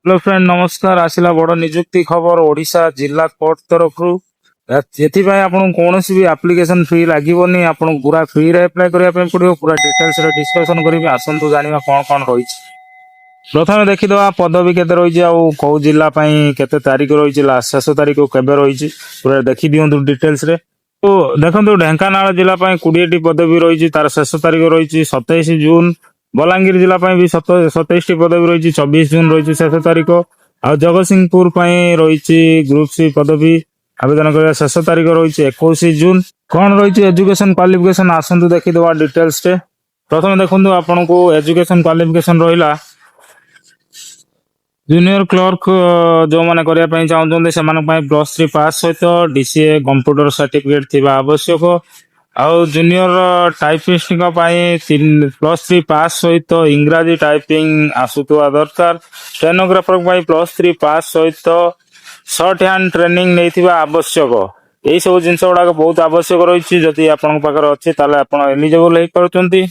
Hello friend नमस्कार आसिला बड़ निजुक्ति खबर ओडिशा जिला कोर्ट तरफ एथिपाई आपन कौन भी एप्लिकेशन फ्री लगभग आपन पूरा फ्री रे अप्लाई करने पड़ो पूरा डिटेल्स रे डिस्कशन करी आसतु जाना कौन कौन रही प्रथम देखीदा पदवी केते रही कौ जिला केते तारीख रही लास्ट शेष तारीख केबे रही पूरा देखी दिंतु डिटेल्स रे तो देखो ढेंकानाल जिला 20टी पदवी रही तार शेष तारीख रही 27 जून बलांगीर जिला भी 27 पदवी रही 24 जून रही शेष तारीख आ जगतसिंहपुर रही ग्रुप सी पदवी आवेदन करने शेष तारीख रही 21 जून कौन रही एजुकेशन क्वालिफिकेशन आसतु देखीद डिटेल्स रे प्रथम देखो आपन को एजुकेशन क्वालिफिकेशन रहा जूनियर क्लर्क जो मैंने करने चाहते से +3 पास सहित डीसीए कंप्यूटर सर्टिफिकेट थी आवश्यक आउ जूनियर टाइपिस्ट +3 पास सहित इंग्राजी टाइपिंग आसुवा दरकार स्टेनोग्राफर +3 पास सहित शॉर्ट हैंड ट्रेनिंग नहीं आवश्यक यही सब जिनस गुड़ाक बहुत आवश्यक रही जदि आपन पाखे अच्छी एलिजिबल हो पार्टी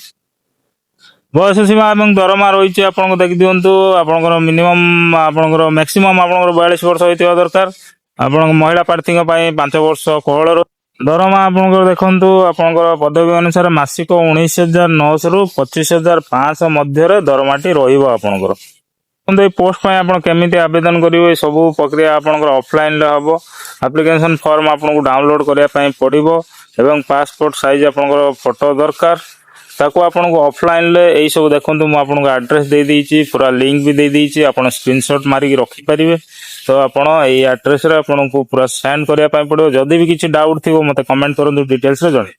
बयस सीमा और दरमा रही आपको देखी दिंतु आपंकर मिनिमम आपंकर मैक्सिमम आपंकर 42 वर्ष होता दरकार आप महिला प्रार्थी 5 वर्ष कोहल दरमा आपंकर देखु आपंकर पदवी अनुसार मासिक 19,900 रु 25,500 मध्य दरमाटी रही पोस्ट आप केमी आवेदन करेंगे सब प्रक्रिया आपंकर ऑफलाइन हम एप्लिकेशन फॉर्म आपको डाउनलोड करने पड़ो एवं पासपोर्ट साइज आपंकर फोटो दरकार ताको आपन को ऑफलाइन ले यही सब देखंतु मु आपन को एड्रेस दे देइची पूरा लिंक भी दे देइची आपन स्क्रीनशॉट मारी के रखि परिबे तो आपन एई एड्रेस रे आपन को पूरा सेंड करिया पय पड़ो जदी भी किछि डाउट थिबो मते कमेंट करंतु डिटेल्स रे जणे।